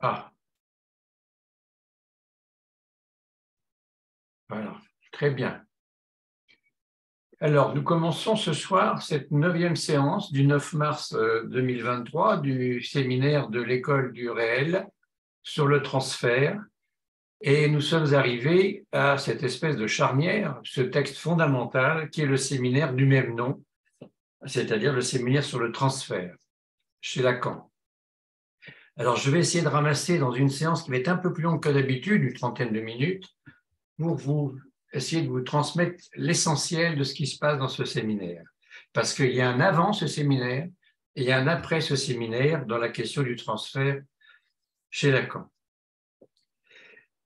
Ah, voilà, très bien. Alors, nous commençons ce soir cette 9e séance du 9 mars 2023 du séminaire de l'École du réel sur le transfert. Et nous sommes arrivés à cette espèce de charnière, ce texte fondamental qui est le séminaire du même nom, c'est-à-dire le séminaire sur le transfert, chez Lacan. Alors, je vais essayer de ramasser dans une séance qui va être un peu plus longue que d'habitude, une trentaine de minutes, pour vous essayer de vous transmettre l'essentiel de ce qui se passe dans ce séminaire. Parce qu'il y a un avant ce séminaire et il y a un après ce séminaire dans la question du transfert chez Lacan.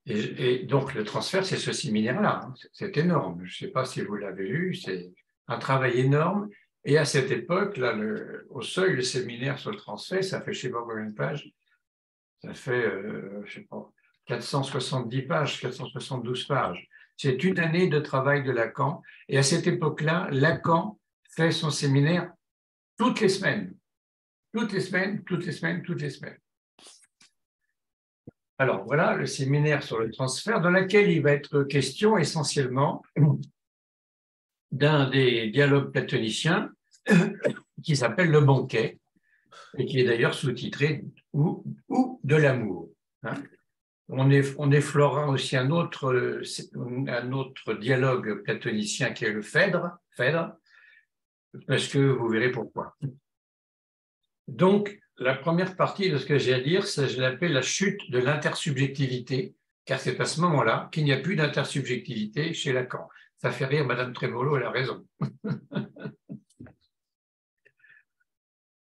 Et donc, le transfert, c'est ce séminaire-là. Hein. C'est énorme. Je ne sais pas si vous l'avez lu, c'est un travail énorme. Et à cette époque, là, au seuil, le séminaire sur le transfert, ça fait je ne sais pas combien de pages. Ça fait, je ne sais pas, 470 pages, 472 pages. C'est une année de travail de Lacan. Et à cette époque-là, Lacan fait son séminaire toutes les semaines. Toutes les semaines, toutes les semaines, toutes les semaines. Alors voilà le séminaire sur le transfert dans lequel il va être question essentiellement d'un des dialogues platoniciens qui s'appelle Le banquet et qui est d'ailleurs sous-titré ou de l'amour. Hein. On effleurera aussi un autre dialogue platonicien qui est le Phèdre, parce que vous verrez pourquoi. Donc, la première partie de ce que j'ai à dire, je l'appelle la chute de l'intersubjectivité, car c'est à ce moment-là qu'il n'y a plus d'intersubjectivité chez Lacan. Ça fait rire Madame Trémolo, elle a raison.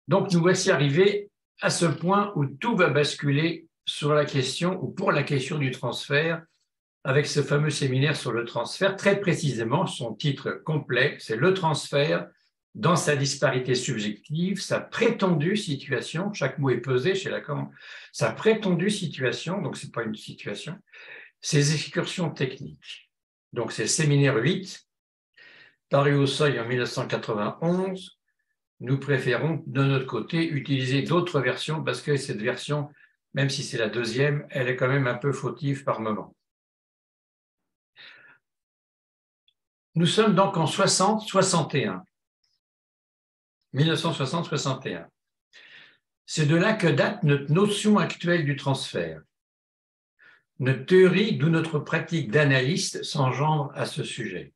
Donc, nous voici arrivés à ce point où tout va basculer sur la question, ou pour la question du transfert, avec ce fameux séminaire sur le transfert. Très précisément, son titre complet, c'est « Le transfert dans sa disparité subjective, sa prétendue situation », chaque mot est pesé chez Lacan, « sa prétendue situation », donc ce n'est pas une situation, « ses excursions techniques ». Donc c'est séminaire 8, paru au seuil en 1991. Nous préférons, de notre côté, utiliser d'autres versions parce que cette version, même si c'est la deuxième, elle est quand même un peu fautive par moment. Nous sommes donc en 60-61. 1960-61. C'est de là que date notre notion actuelle du transfert. Notre théorie, d'où notre pratique d'analyste, s'engendre à ce sujet.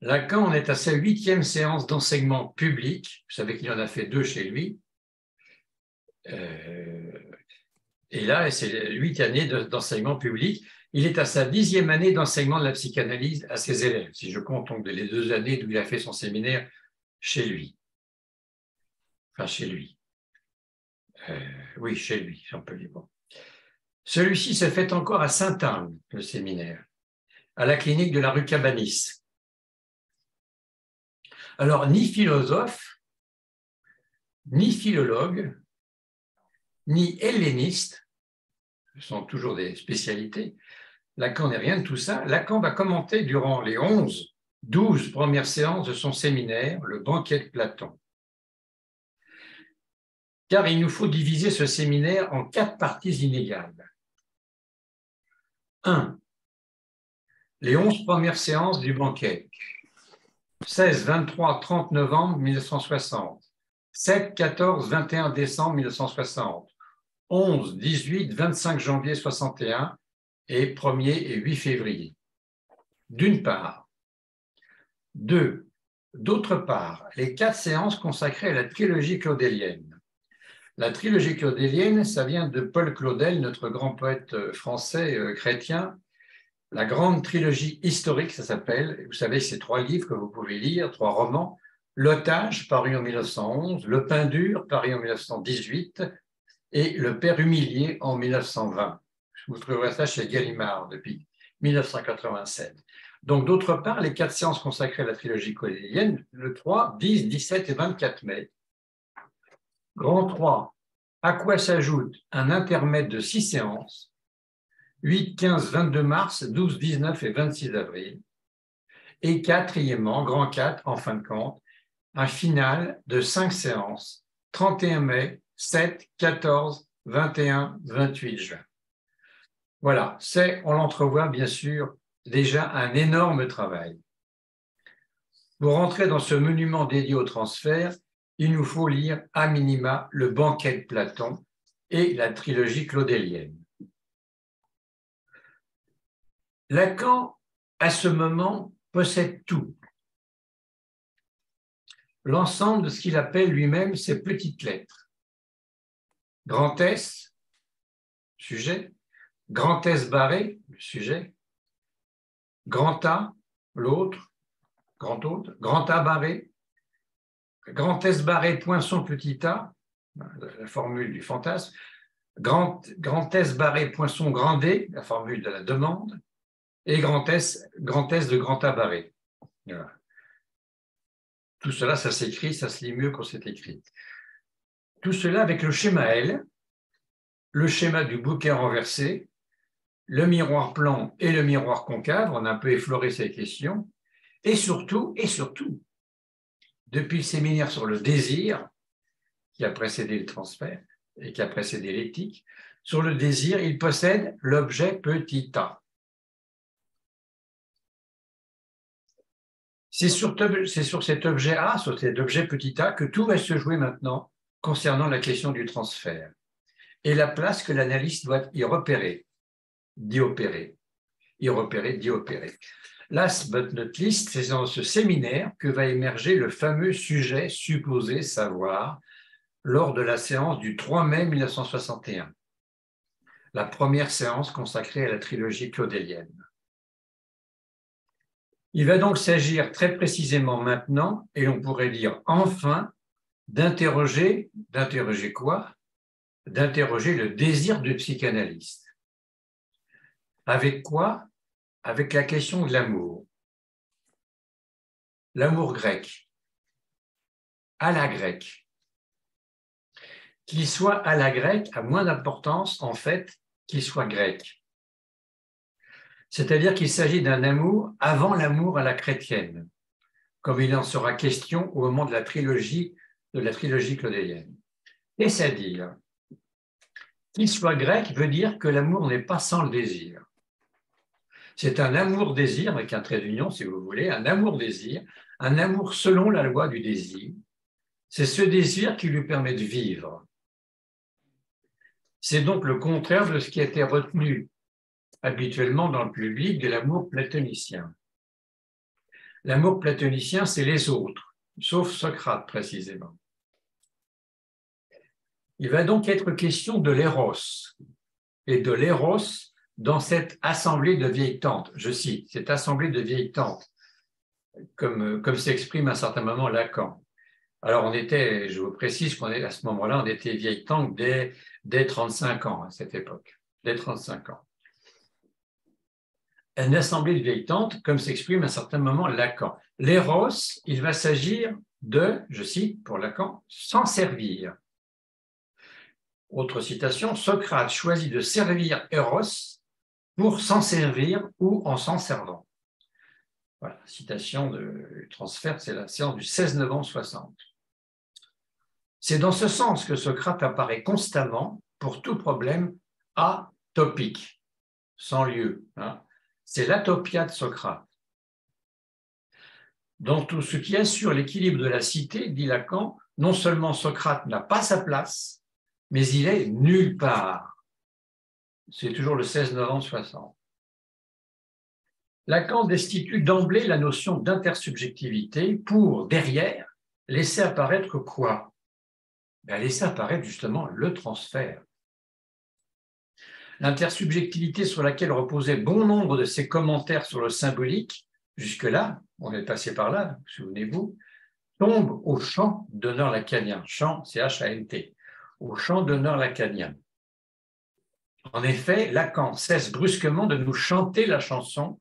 Lacan en est à sa 8e séance d'enseignement public. Vous savez qu'il en a fait 2 chez lui. Et là, c'est la 8e année d'enseignement public. Il est à sa 10e année d'enseignement de la psychanalyse à ses élèves, si je compte donc les 2 années d'où il a fait son séminaire chez lui. Enfin, chez lui. Oui, chez lui, si on peut dire. Bon. Celui-ci se fait encore à Sainte-Anne, le séminaire, à la clinique de la rue Cabanis. Alors, ni philosophe, ni philologue, ni helléniste, ce sont toujours des spécialités, Lacan n'est rien de tout ça. Lacan va commenter durant les 12 premières séances de son séminaire, le banquet de Platon. Car il nous faut diviser ce séminaire en 4 parties inégales. 1. Les 11 premières séances du banquet. 16, 23, 30 novembre 1960. 7, 14, 21 décembre 1960. 11, 18, 25 janvier 61 et 1er et 8 février. D'une part. 2. D'autre part, les 4 séances consacrées à la trilogie claudélienne. La trilogie claudélienne, ça vient de Paul Claudel, notre grand poète français chrétien. La grande trilogie historique, ça s'appelle. Vous savez, c'est 3 livres que vous pouvez lire, 3 romans. L'Otage, paru en 1911, Le pain dur, paru en 1918, et Le père humilié en 1920. Vous trouverez ça chez Gallimard depuis 1987. Donc, d'autre part, les 4 séances consacrées à la trilogie claudélienne, le 3, 10, 17 et 24 mai. Grand 3, à quoi s'ajoute un intermède de 6 séances, 8, 15, 22 mars, 12, 19 et 26 avril. Et quatrièmement, grand 4, en fin de compte, un final de 5 séances, 31 mai, 7, 14, 21, 28 juin. Voilà, c'est, on l'entrevoit bien sûr, déjà un énorme travail. Pour rentrer dans ce monument dédié au transfert, il nous faut lire à minima le Banquet de Platon et la trilogie claudélienne. Lacan, à ce moment, possède tout. L'ensemble de ce qu'il appelle lui-même ses petites lettres. Grand S, sujet, grand S barré, le sujet, grand A, l'autre, grand A barré, grand S barré, poinçon petit a, la formule du fantasme, grand S barré, poinçon grand D, la formule de la demande, et grand S de grand A barré. Voilà. Tout cela, ça s'écrit, ça se lit mieux quand c'est écrit. Tout cela avec le schéma L, le schéma du bouquet renversé, le miroir plan et le miroir concave, on a un peu effleuré ces questions, et surtout, depuis le séminaire sur le désir, qui a précédé le transfert et qui a précédé l'éthique, sur le désir, il possède l'objet petit a. C'est sur cet objet A, sur cet objet petit a, que tout va se jouer maintenant concernant la question du transfert et la place que l'analyste doit y repérer, d'y opérer. Last but not least, c'est dans ce séminaire que va émerger le fameux sujet supposé savoir lors de la séance du 3 mai 1961, la première séance consacrée à la trilogie claudélienne. Il va donc s'agir très précisément maintenant, et on pourrait dire enfin, d'interroger quoi? D'interroger le désir du psychanalyste. Avec quoi? Avec la question de l'amour. L'amour grec, à la grecque. Qu'il soit à la grecque a moins d'importance en fait qu'il soit grec. C'est-à-dire qu'il s'agit d'un amour avant l'amour à la chrétienne, comme il en sera question au moment de la trilogie claudélienne. Et c'est-à-dire qu'il soit grec veut dire que l'amour n'est pas sans le désir. C'est un amour-désir, avec un trait d'union si vous voulez, un amour-désir, un amour selon la loi du désir. C'est ce désir qui lui permet de vivre. C'est donc le contraire de ce qui a été retenu habituellement dans le public de l'amour platonicien. L'amour platonicien, c'est les autres, sauf Socrate précisément. Il va donc être question de l'éros, et de l'éros dans cette assemblée de vieilles tantes. Je cite, cette assemblée de vieilles tantes, comme s'exprime à un certain moment Lacan. Alors on était, je vous précise qu'à ce moment-là, on était vieilles tantes dès 35 ans à cette époque, dès 35 ans. Une assemblée de vieilles tantes, comme s'exprime à un certain moment Lacan. L'éros, il va s'agir de, je cite pour Lacan, s'en servir. Autre citation, Socrate choisit de servir Eros pour s'en servir ou en s'en servant. Voilà, citation de transfert, c'est la séance du 16 novembre 60. C'est dans ce sens que Socrate apparaît constamment pour tout problème atopique, sans lieu. Hein. C'est l'atopia de Socrate. Dans tout ce qui assure l'équilibre de la cité, dit Lacan, non seulement Socrate n'a pas sa place, mais il est nulle part. C'est toujours le 16 novembre 60. Lacan destitue d'emblée la notion d'intersubjectivité pour, derrière, laisser apparaître quoi? Laisser apparaître justement le transfert. L'intersubjectivité sur laquelle reposaient bon nombre de ses commentaires sur le symbolique, jusque-là, on est passé par là, souvenez-vous, tombe au champ d'honneur lacanien. Champ, c'est H-A-N-T. Au champ d'honneur lacanien. En effet, Lacan cesse brusquement de nous chanter la chanson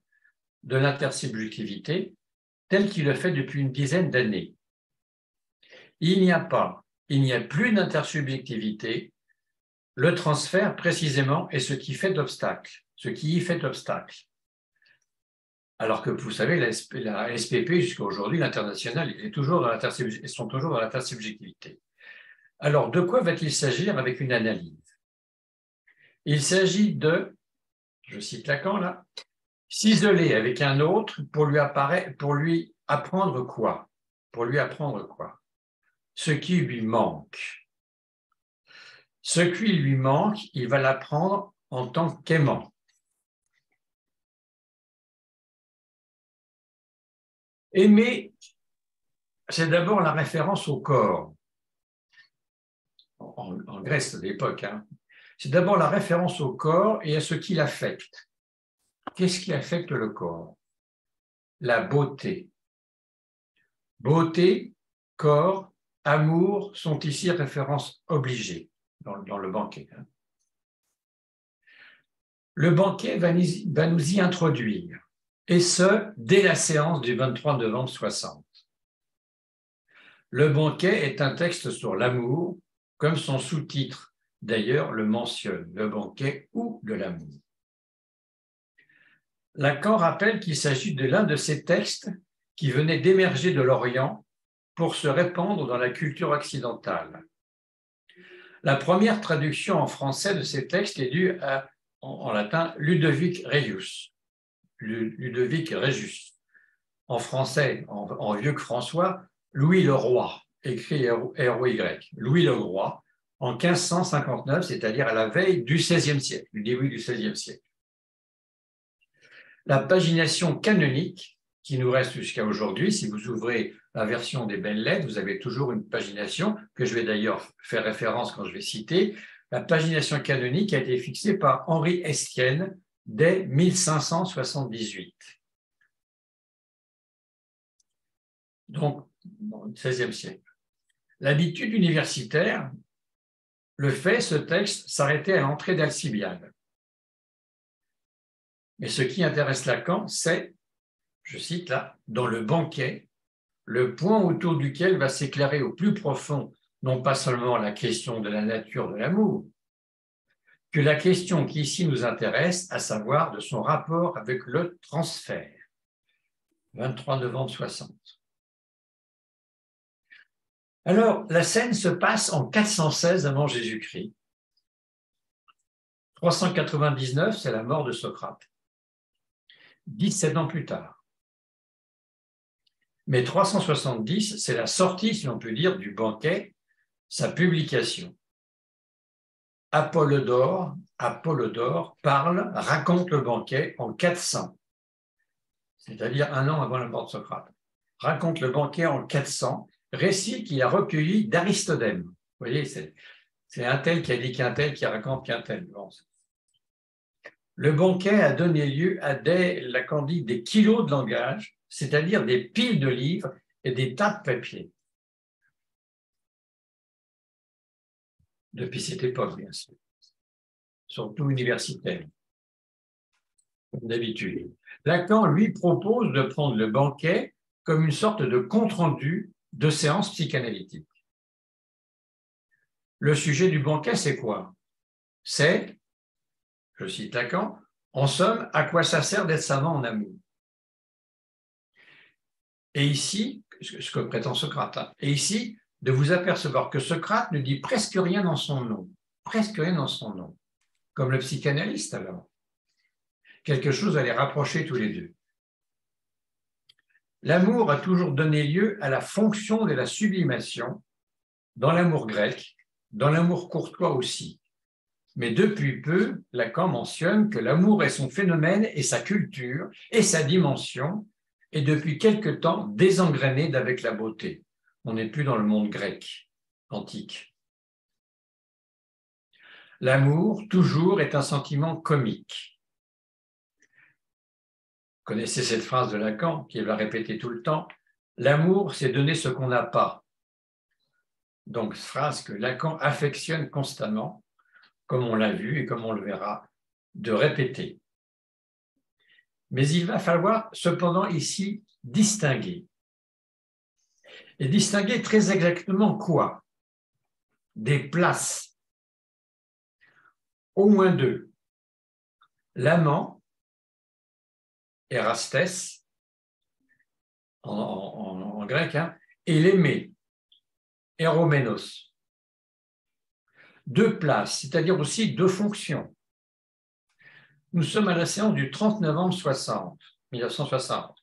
de l'intersubjectivité telle qu'il le fait depuis une dizaine d'années. Il n'y a plus d'intersubjectivité. Le transfert, précisément, est ce qui fait obstacle. Alors que vous savez, la SPP, jusqu'à aujourd'hui, l'international, ils sont toujours dans l'intersubjectivité. Alors, de quoi va-t-il s'agir avec une analyse? Il s'agit de, je cite Lacan là, s'isoler avec un autre pour lui apprendre quoi? Pour lui apprendre quoi? Ce qui lui manque. Ce qui lui manque, il va l'apprendre en tant qu'aimant. Aimer, c'est d'abord la référence au corps. En Grèce de l'époque, hein. C'est d'abord la référence au corps et à ce qui l'affecte. Qu'est-ce qui affecte le corps? La beauté. Beauté, corps, amour sont ici références obligées dans le banquet. Le banquet va nous y introduire, et ce, dès la séance du 23 novembre 60. Le banquet est un texte sur l'amour, comme son sous-titre d'ailleurs le mentionne, le banquet ou de l'amour. Lacan rappelle qu'il s'agit de l'un de ces textes qui venaient d'émerger de l'Orient pour se répandre dans la culture occidentale. La première traduction en français de ces textes est due à, en latin, Ludovic Regius. Ludovic Regius. En français, en vieux que François, Louis le Roi, écrit R-O-Y, Louis le Roi, en 1559, c'est-à-dire à la veille du XVIe siècle, du début du XVIe siècle. La pagination canonique, qui nous reste jusqu'à aujourd'hui, si vous ouvrez la version des Belles Lettres, vous avez toujours une pagination, que je vais d'ailleurs faire référence quand je vais citer. La pagination canonique a été fixée par Henri Estienne dès 1578. Donc, au XVIe siècle. L'habitude universitaire le fait, ce texte, s'arrêter à l'entrée d'Alcibiade. Mais ce qui intéresse Lacan, c'est, je cite là, dans le banquet, le point autour duquel va s'éclairer au plus profond, non pas seulement la question de la nature de l'amour, que la question qui ici nous intéresse, à savoir de son rapport avec le transfert. 23 novembre 60. Alors, la scène se passe en 416 avant Jésus-Christ. 399, c'est la mort de Socrate. 17 ans plus tard. Mais 370, c'est la sortie, si l'on peut dire, du banquet, sa publication. Apollodore parle, raconte le banquet en 400, c'est-à-dire un an avant la mort de Socrate. Raconte le banquet en 400, récit qu'il a recueilli d'Aristodème. Vous voyez, c'est un tel qui a dit qu'un tel qui raconte qu'un tel. Bon. Le banquet a donné lieu à Lacan dit, des kilos de langage, c'est-à-dire des piles de livres et des tas de papiers. Depuis cette époque, bien sûr. Surtout universitaire, comme d'habitude. Lacan, lui, propose de prendre le banquet comme une sorte de compte-rendu de séance psychanalytique. Le sujet du banquet, c'est quoi? C'est, je cite Lacan, en somme, à quoi ça sert d'être savant en amour? Et ici, ce que prétend Socrate, hein, et ici, de vous apercevoir que Socrate ne dit presque rien dans son nom, presque rien dans son nom, comme le psychanalyste alors. Quelque chose à les rapprocher tous les deux. L'amour a toujours donné lieu à la fonction de la sublimation dans l'amour grec, dans l'amour courtois aussi. Mais depuis peu, Lacan mentionne que l'amour est son phénomène et sa culture et sa dimension, et depuis quelque temps désengrainé d'avec la beauté. On n'est plus dans le monde grec, antique. L'amour, toujours, est un sentiment comique. Vous connaissez cette phrase de Lacan, qui va répéter tout le temps. L'amour, c'est donner ce qu'on n'a pas. Donc, phrase que Lacan affectionne constamment, comme on l'a vu et comme on le verra, de répéter. Mais il va falloir cependant ici distinguer. Et distinguer très exactement quoi? Des places. Au moins deux. L'amant, Erastes, en grec, hein, et l'aimé, Eromenos. Deux places, c'est-à-dire aussi deux fonctions. Nous sommes à la séance du 30 novembre 1960.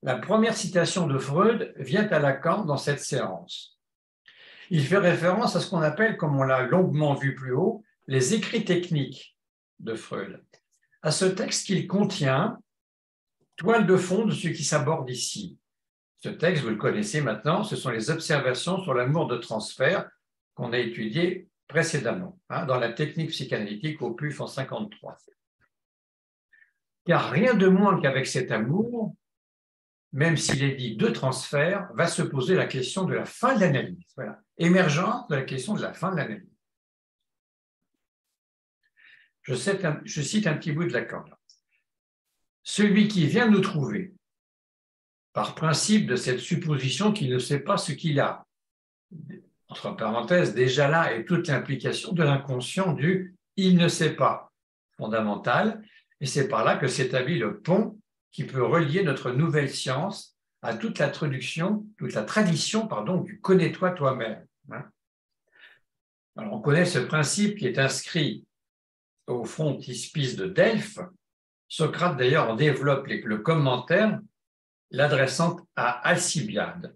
La première citation de Freud vient à Lacan dans cette séance. Il fait référence à ce qu'on appelle, comme on l'a longuement vu plus haut, les écrits techniques de Freud. À ce texte qu'il contient, toile de fond de ce qui s'aborde ici. Ce texte, vous le connaissez maintenant, ce sont les observations sur l'amour de transfert qu'on a étudiées précédemment, dans la technique psychanalytique au PUF en 1953. Car rien de moins qu'avec cet amour, même s'il est dit de transfert, va se poser la question de la fin de l'analyse. Voilà. Émergence de la question de la fin de l'analyse. Je cite un petit bout de Lacan. Celui qui vient nous trouver, par principe de cette supposition qu'il ne sait pas ce qu'il a, entre parenthèses, déjà là est toute l'implication de l'inconscient du « il ne sait pas » fondamental, et c'est par là que s'établit le pont qui peut relier notre nouvelle science à toute la tradition du « connais-toi toi-même ». Alors, on connaît ce principe qui est inscrit au frontispice de Delphes. Socrate, d'ailleurs, en développe le commentaire, l'adressant à Alcibiade.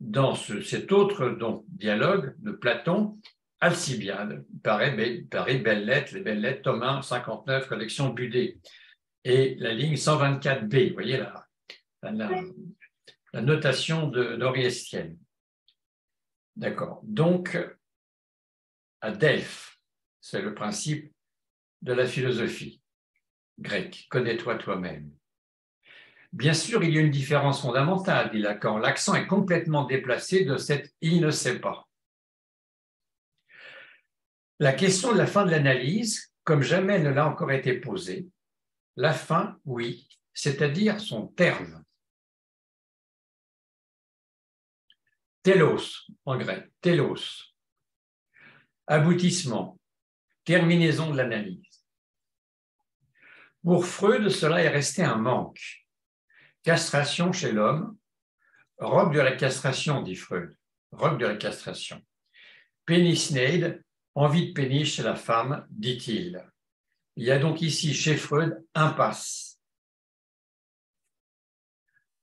Dans cet autre dialogue de Platon, Alcibiade, Paris, belle lettre, les belles lettres, tome 1, 59, collection Budet, et la ligne 124b, vous voyez la notation d'Oriestienne. D'accord. Donc, à Delphes, c'est le principe de la philosophie grecque. Connais-toi toi-même. Bien sûr, il y a une différence fondamentale, dit Lacan. L'accent est complètement déplacé de cette « il ne sait pas ». La question de la fin de l'analyse, comme jamais elle ne l'a encore été posée, la fin, oui, c'est-à-dire son terme. Télos, en grec, télos. Aboutissement, terminaison de l'analyse. Pour Freud, cela est resté un manque. Castration chez l'homme, robe de la castration, dit Freud, robe de la castration. Pénisneide, envie de pénis chez la femme, dit-il. Il y a donc ici, chez Freud, impasse.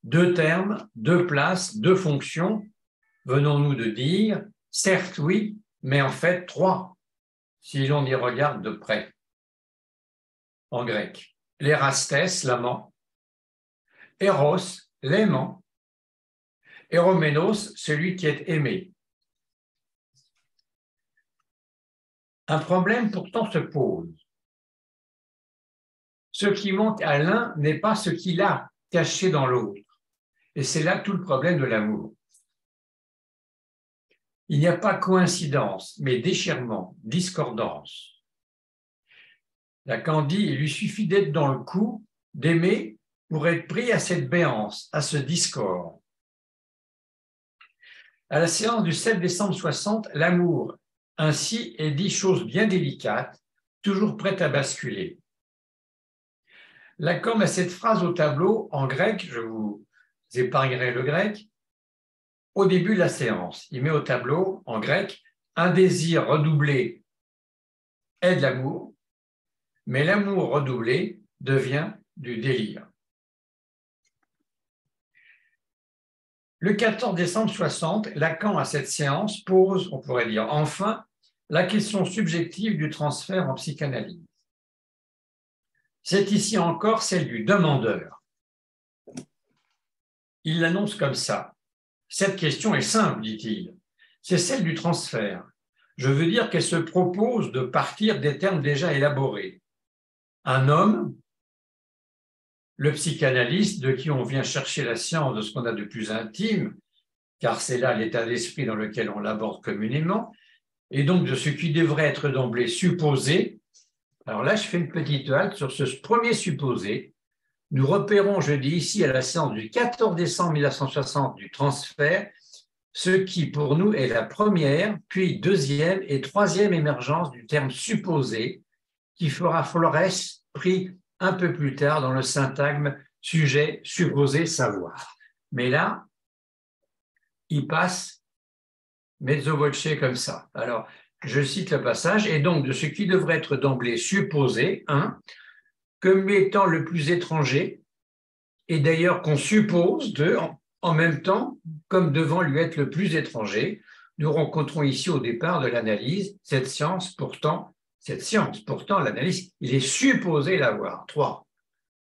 Deux termes, deux places, deux fonctions, venons-nous de dire, certes oui, mais en fait trois, si l'on y regarde de près. En grec, l'érastes, l'amant, Eros, l'aimant, Eroménos, celui qui est aimé. Un problème pourtant se pose. Ce qui manque à l'un n'est pas ce qu'il a caché dans l'autre. Et c'est là tout le problème de l'amour. Il n'y a pas coïncidence, mais déchirement, discordance. Lacan dit, il lui suffit d'être dans le coup, d'aimer, pour être pris à cette béance, à ce discorde. À la séance du 7 décembre 60, l'amour, ainsi, est dit chose bien délicate, toujours prête à basculer. Lacan met cette phrase au tableau en grec, je vous épargnerai le grec, au début de la séance. Il met au tableau, en grec, un désir redoublé est de l'amour, mais l'amour redoublé devient du délire. Le 14 décembre 60, Lacan, à cette séance, pose, on pourrait dire enfin, la question subjective du transfert en psychanalyse. C'est ici encore celle du demandeur. Il l'annonce comme ça. Cette question est simple, dit-il. C'est celle du transfert. Je veux dire qu'elle se propose de partir des termes déjà élaborés. Un homme, le psychanalyste de qui on vient chercher la science de ce qu'on a de plus intime, car c'est là l'état d'esprit dans lequel on l'aborde communément, et donc de ce qui devrait être d'emblée supposé. Alors là, je fais une petite halte sur ce premier supposé. Nous repérons, je dis ici, à la séance du 14 décembre 1960 du transfert, ce qui pour nous est la première, puis deuxième et troisième émergence du terme supposé, qui fera Flores pris un peu plus tard dans le syntagme sujet, supposé, savoir. Mais là, il passe mezzo voce comme ça. Alors, je cite le passage, et donc de ce qui devrait être d'emblée supposé, comme étant le plus étranger, et d'ailleurs qu'on suppose en même temps, comme devant lui être le plus étranger, nous rencontrons ici au départ de l'analyse cette science, pourtant, l'analyse, il est supposé l'avoir. 3.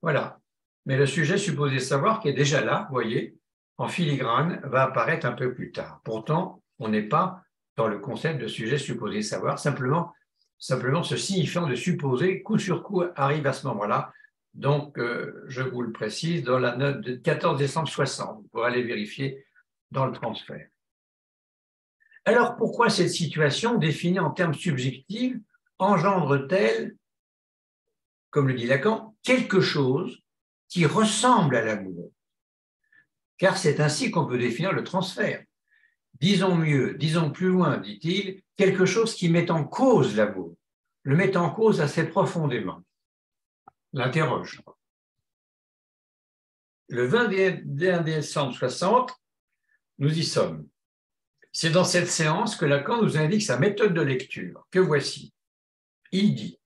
Voilà. Mais le sujet supposé savoir qui est déjà là, vous voyez, en filigrane, va apparaître un peu plus tard. Pourtant, on n'est pas dans le concept de sujet supposé savoir, simplement ce signifiant de supposer, coup sur coup, arrive à ce moment-là. Donc, je vous le précise, dans la note de 14 décembre 60, vous pourrez aller vérifier dans le transfert. Alors, pourquoi cette situation, définie en termes subjectifs, engendre-t-elle, comme le dit Lacan, quelque chose qui ressemble à l'amour? Car c'est ainsi qu'on peut définir le transfert. Disons mieux, disons plus loin, dit-il, quelque chose qui met en cause l'amour, le met en cause assez profondément, l'interroge. Le 21 décembre 60, nous y sommes. C'est dans cette séance que Lacan nous indique sa méthode de lecture, que voici. Il dit: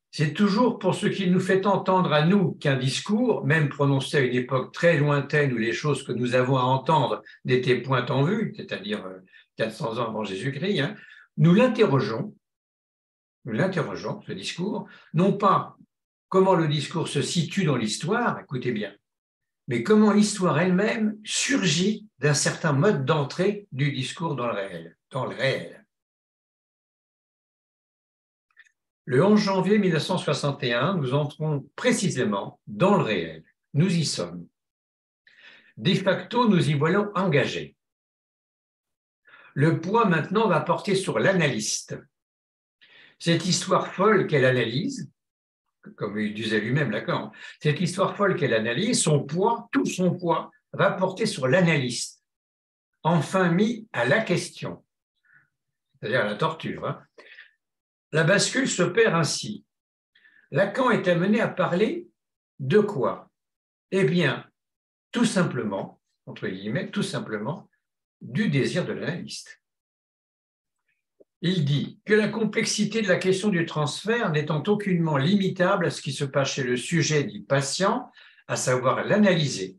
c'est toujours pour ce qu'il nous fait entendre à nous qu'un discours, même prononcé à une époque très lointaine où les choses que nous avons à entendre n'étaient point en vue, c'est-à-dire 400 ans avant Jésus-Christ, nous l'interrogeons, ce discours, non pas comment le discours se situe dans l'histoire, écoutez bien, mais comment l'histoire elle-même surgit d'un certain mode d'entrée du discours dans le réel. Le 11 janvier 1961, nous entrons précisément dans le réel. Nous y sommes. De facto, nous y voyons engagés. Le poids maintenant va porter sur l'analyste. Cette histoire folle qu'elle analyse, comme il disait lui-même Lacan, cette histoire folle qu'elle analyse, son poids, tout son poids, va porter sur l'analyste, enfin mis à la question, c'est-à-dire à la torture. La bascule s'opère ainsi. Lacan est amené à parler de quoi? Eh bien, tout simplement, entre guillemets, tout simplement, du désir de l'analyste. Il dit que la complexité de la question du transfert n'étant aucunement limitable à ce qui se passe chez le sujet dit patient, à savoir l'analyser.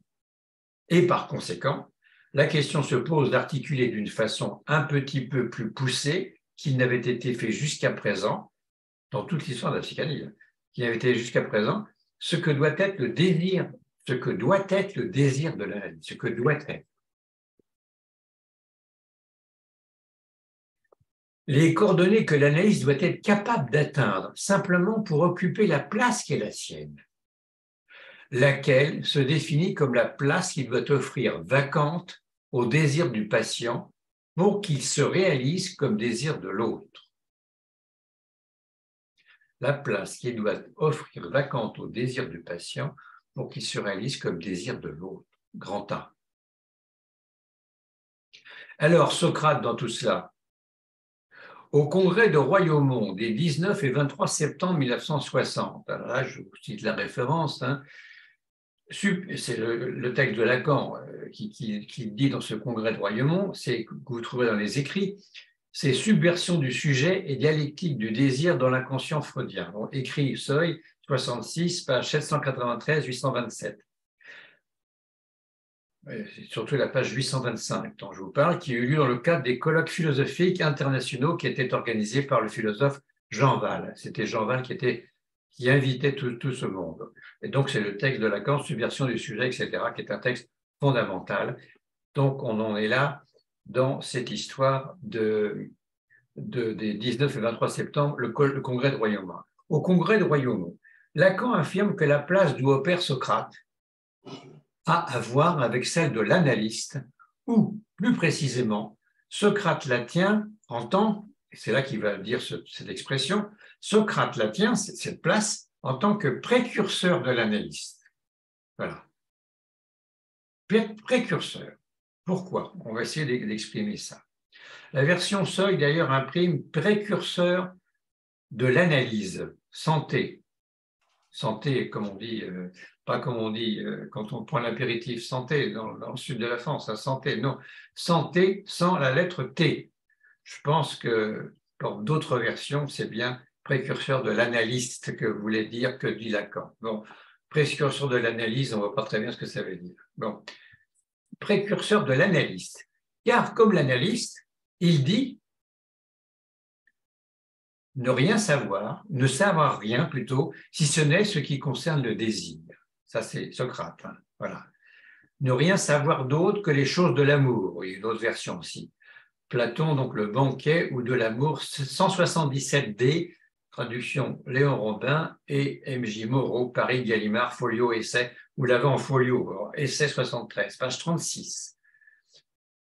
Et par conséquent, la question se pose d'articuler d'une façon un petit peu plus poussée qu'il n'avait été fait jusqu'à présent, dans toute l'histoire de la psychanalyse, qu'il n'avait été jusqu'à présent, ce que doit être le désir de l'analyse, ce que doit être. Les coordonnées que l'analyse doit être capable d'atteindre, simplement pour occuper la place qui est la sienne, laquelle se définit comme la place qu'il doit offrir vacante au désir du patient pour qu'il se réalise comme désir de l'autre. La place qu'il doit offrir vacante au désir du patient pour qu'il se réalise comme désir de l'autre. Grand A. Alors, Socrate, dans tout cela, au congrès de Royaumont des 19 et 23 septembre 1960, alors là, je vous cite la référence, c'est le texte de Lacan qui dit dans ce congrès de Royaumont, c'est que vous trouvez dans les écrits, c'est subversion du sujet et dialectique du désir dans l'inconscient freudien. Donc, écrit Seuil, 66, page 793-827. C'est surtout la page 825 dont je vous parle, qui a eu lieu dans le cadre des colloques philosophiques internationaux qui étaient organisés par le philosophe Jean Val. C'était Jean Val qui invitait tout ce monde. Et donc, c'est le texte de Lacan, Subversion du sujet, etc., qui est un texte fondamental. Donc, on en est là dans cette histoire des 19 et 23 septembre, le congrès de Royaumont. Au congrès de Royaumont, Lacan affirme que la place d'où opère Socrate a à voir avec celle de l'analyste, ou, plus précisément, Socrate la tient en tant, et c'est là qu'il va dire cette expression, Socrate la tient, cette place, en tant que précurseur de l'analyste. Voilà. Précurseur. Pourquoi? On va essayer d'exprimer ça. La version Seuil, d'ailleurs, imprime précurseur de l'analyse, santé. Santé, comme on dit, pas comme on dit quand on prend l'apéritif santé dans le sud de la France, la santé, non. Santé sans la lettre T. je pense que pour d'autres versions, c'est bien précurseur de l'analyste que voulait dire que dit Lacan. Bon, précurseur de l'analyse, on ne voit pas très bien ce que ça veut dire. Bon, précurseur de l'analyste, car comme l'analyste, il dit ne rien savoir, ne savoir rien plutôt, si ce n'est ce qui concerne le désir. Ça, c'est Socrate. Hein, voilà. Ne rien savoir d'autre que les choses de l'amour. Il y a une autre version aussi. Platon, donc le banquet ou de l'amour, 177D, traduction Léon Robin et M.J. Moreau, Paris Gallimard, folio, essai, vous l'avez en folio, alors, essai 73, page 36.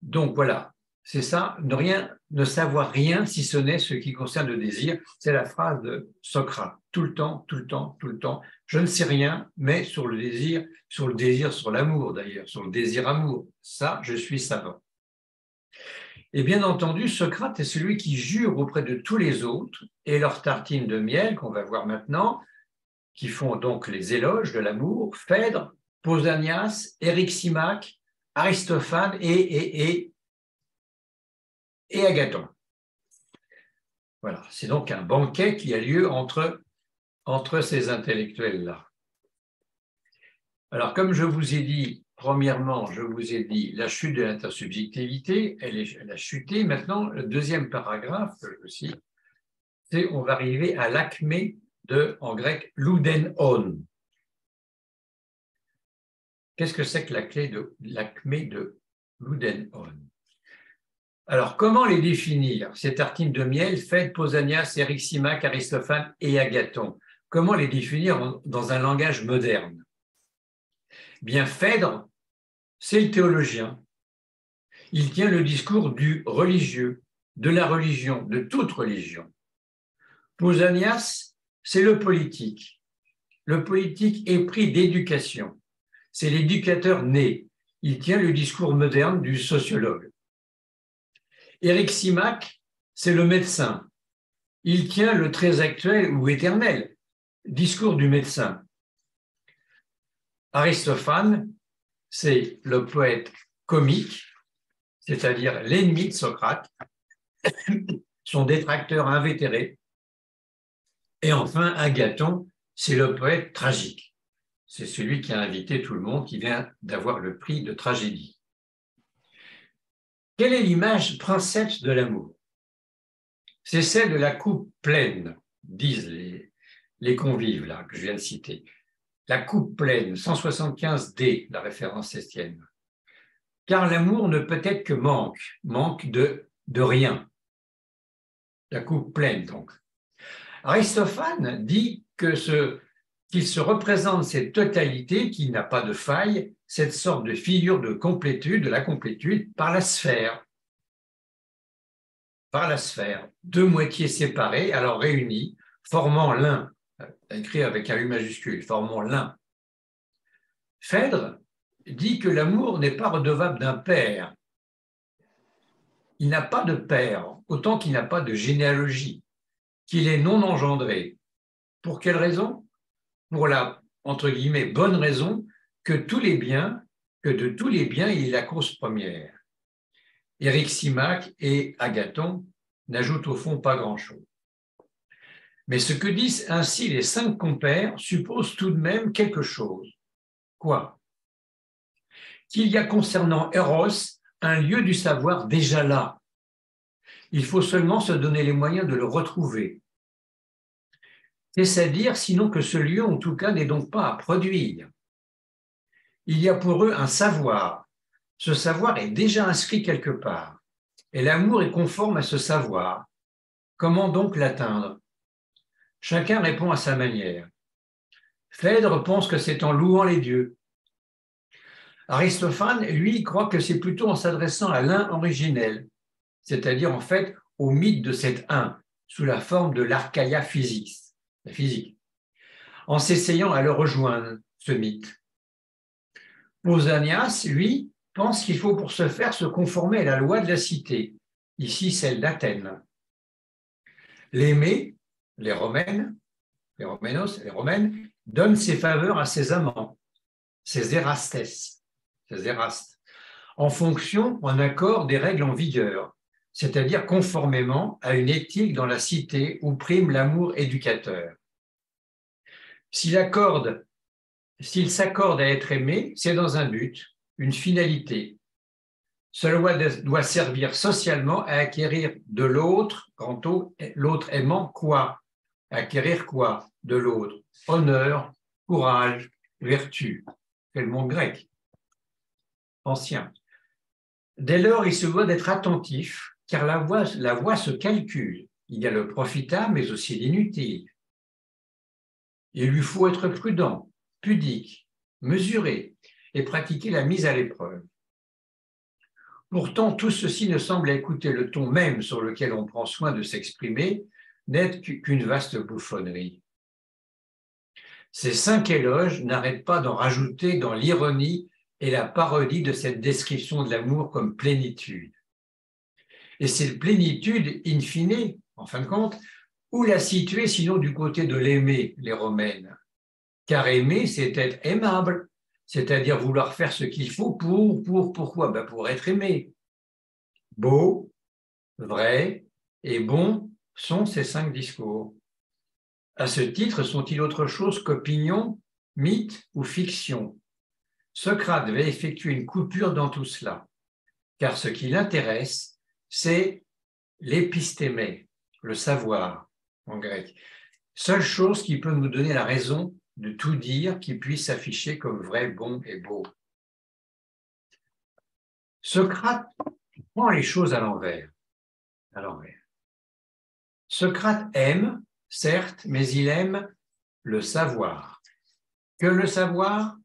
Donc voilà, c'est ça, ne savoir rien si ce n'est ce qui concerne le désir, c'est la phrase de Socrate, tout le temps, tout le temps, tout le temps. Je ne sais rien, mais sur le désir, sur l'amour d'ailleurs, sur le désir-amour, ça, je suis savant. Et bien entendu, Socrate est celui qui jure auprès de tous les autres, et leurs tartines de miel, qu'on va voir maintenant, qui font donc les éloges de l'amour, Phèdre, Pausanias, Eryximach, Aristophane et Agathon. Voilà, c'est donc un banquet qui a lieu entre ces intellectuels-là. Alors, comme je vous ai dit, premièrement, je vous ai dit la chute de l'intersubjectivité, elle a chuté. Maintenant, le deuxième paragraphe, aussi, c'est on va arriver à l'acmé de, en grec, l'oudenon. Qu'est-ce que c'est que l'acmé de l'oudenon? Alors, comment les définir, ces tartines de miel, Phèdre, Pausanias, Eryximach, Aristophane et Agathon? Comment les définir dans un langage moderne? Bien, Phèdre, c'est le théologien. Il tient le discours du religieux, de la religion, de toute religion. Pausanias, c'est le politique. Le politique épris d'éducation. C'est l'éducateur né. Il tient le discours moderne du sociologue. Eryximach, c'est le médecin. Il tient le très actuel ou éternel discours du médecin. Aristophane, c'est le poète comique, c'est-à-dire l'ennemi de Socrate, son détracteur invétéré. Et enfin, Agathon, c'est le poète tragique. C'est celui qui a invité tout le monde, qui vient d'avoir le prix de tragédie. Quelle est l'image princeps de l'amour? C'est celle de la coupe pleine, disent les convives là, que je viens de citer. La coupe pleine, 175D, la référence estienne. Car l'amour ne peut être que manque de rien. La coupe pleine, donc. Aristophane dit qu'il se représente cette totalité qui n'a pas de faille, cette sorte de figure de complétude, de la complétude, par la sphère. Par la sphère, deux moitiés séparées, alors réunies, formant l'un, écrit avec un U majuscule, formant l'un. Phèdre dit que l'amour n'est pas redevable d'un père. Il n'a pas de père, autant qu'il n'a pas de généalogie, qu'il est non engendré. Pour quelle raison? Pour la, entre guillemets, bonne raison que de tous les biens, il est la cause première. Eryximach et Agathon n'ajoutent au fond pas grand-chose. Mais ce que disent ainsi les 5 compères suppose tout de même quelque chose. Quoi? Qu'il y a concernant Eros un lieu du savoir déjà là. Il faut seulement se donner les moyens de le retrouver. C'est à dire sinon que ce lieu, en tout cas, n'est donc pas à produire. Il y a pour eux un savoir. Ce savoir est déjà inscrit quelque part. Et l'amour est conforme à ce savoir. Comment donc l'atteindre? Chacun répond à sa manière. Phèdre pense que c'est en louant les dieux. Aristophane, lui, croit que c'est plutôt en s'adressant à l'un originel, c'est-à-dire en fait au mythe de cet un, sous la forme de l'archaïa physique, la physique, en s'essayant à le rejoindre, ce mythe. Pausanias, lui, pense qu'il faut pour ce faire se conformer à la loi de la cité, ici celle d'Athènes. L'aimé, les romaines, donnent ses faveurs à ses amants, ses érastes, en fonction, en accord des règles en vigueur, c'est-à-dire conformément à une éthique dans la cité où prime l'amour éducateur. S'il s'accorde à être aimé, c'est dans un but, une finalité. Cela doit servir socialement à acquérir de l'autre, quant au l'autre aimant quoi? Acquérir quoi de l'autre? Honneur, courage, vertu. C'est le monde grec, ancien. Dès lors, il se doit d'être attentif, car la voie se calcule. Il y a le profitable, mais aussi l'inutile. Il lui faut être prudent, pudique, mesuré et pratiquer la mise à l'épreuve. Pourtant, tout ceci ne semble écouter le ton même sur lequel on prend soin de s'exprimer, n'être qu'une vaste bouffonnerie. Ces 5 éloges n'arrêtent pas d'en rajouter dans l'ironie et la parodie de cette description de l'amour comme plénitude. Et cette plénitude, in fine, en fin de compte, où la situer sinon du côté de l'aimer, les romaines? Car aimer, c'est être aimable, c'est-à-dire vouloir faire ce qu'il faut pourquoi? Ben pour être aimé. Beau, vrai et bon sont ces 5 discours. À ce titre, sont-ils autre chose qu'opinion, mythe ou fiction? Socrate va effectuer une coupure dans tout cela, car ce qui l'intéresse, c'est l'épistémé, le savoir en grec. Seule chose qui peut nous donner la raison de tout dire qui puisse s'afficher comme vrai, bon et beau. Socrate prend les choses à l'envers. Socrate aime, certes, mais il aime le savoir. Que le savoir?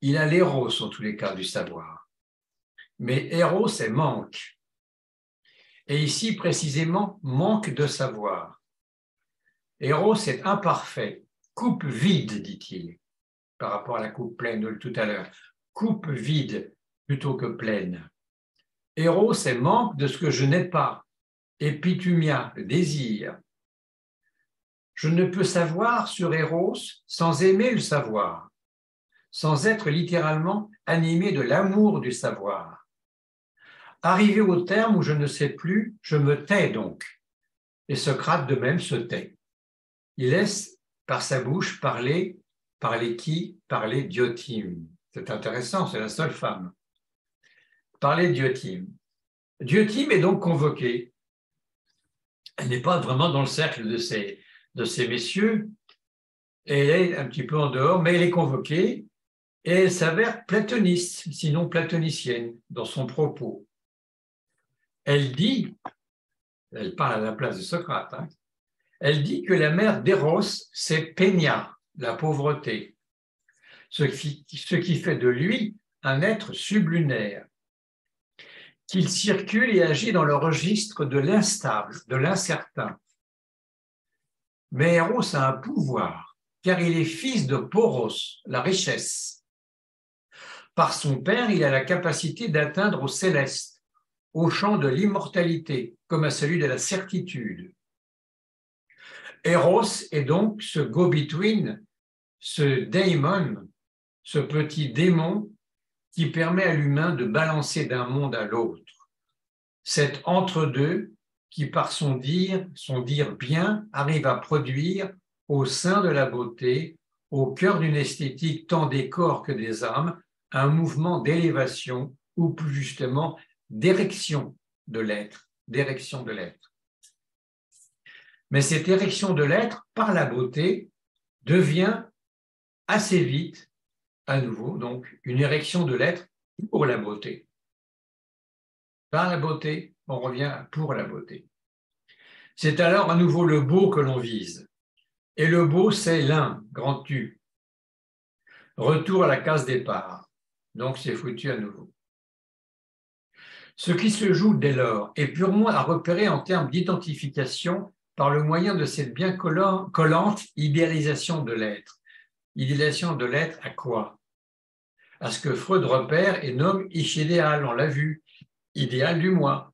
Il a l'éros en tous les cas du savoir. Mais éros, c'est manque. Et ici, précisément, manque de savoir. Éros, c'est imparfait. Coupe vide, dit-il, par rapport à la coupe pleine de tout à l'heure. Coupe vide plutôt que pleine. Éros, c'est manque de ce que je n'ai pas. Épithumia, le désir. Je ne peux savoir sur Éros sans aimer le savoir, sans être littéralement animé de l'amour du savoir. Arrivé au terme où je ne sais plus, je me tais donc. Et Socrate de même se tait. Il laisse par sa bouche parler qui? Parler Diotime. C'est intéressant, c'est la seule femme. Parler Diotime. Diotime est donc convoquée. Elle n'est pas vraiment dans le cercle de ces messieurs. Elle est un petit peu en dehors, mais elle est convoquée et elle s'avère platoniste, sinon platonicienne, dans son propos. Elle parle à la place de Socrate, hein, elle dit que la mère d'Éros, c'est Pénia, la pauvreté, ce qui fait de lui un être sublunaire, qu'il circule et agit dans le registre de l'instable, de l'incertain. Mais Éros a un pouvoir, car il est fils de Poros, la richesse. Par son père, il a la capacité d'atteindre au céleste, au champ de l'immortalité, comme à celui de la certitude. Éros est donc ce go-between, ce daimon, ce petit démon qui permet à l'humain de balancer d'un monde à l'autre. Cet entre-deux qui, par son dire bien, arrive à produire au sein de la beauté, au cœur d'une esthétique tant des corps que des âmes, un mouvement d'élévation ou plus justement d'érection de l'être, Mais cette érection de l'être par la beauté devient assez vite, à nouveau, donc, une érection de l'être pour la beauté. Par la beauté, on revient pour la beauté. C'est alors à nouveau le beau que l'on vise. Et le beau, c'est l'un, grand U. Retour à la case départ. Donc, c'est foutu à nouveau. Ce qui se joue dès lors est purement à repérer en termes d'identification par le moyen de cette bien collante idéalisation de l'être. Idéalisation de l'être à quoi? À ce que Freud repère et nomme ich-idéal, on l'a vu, idéal du moi.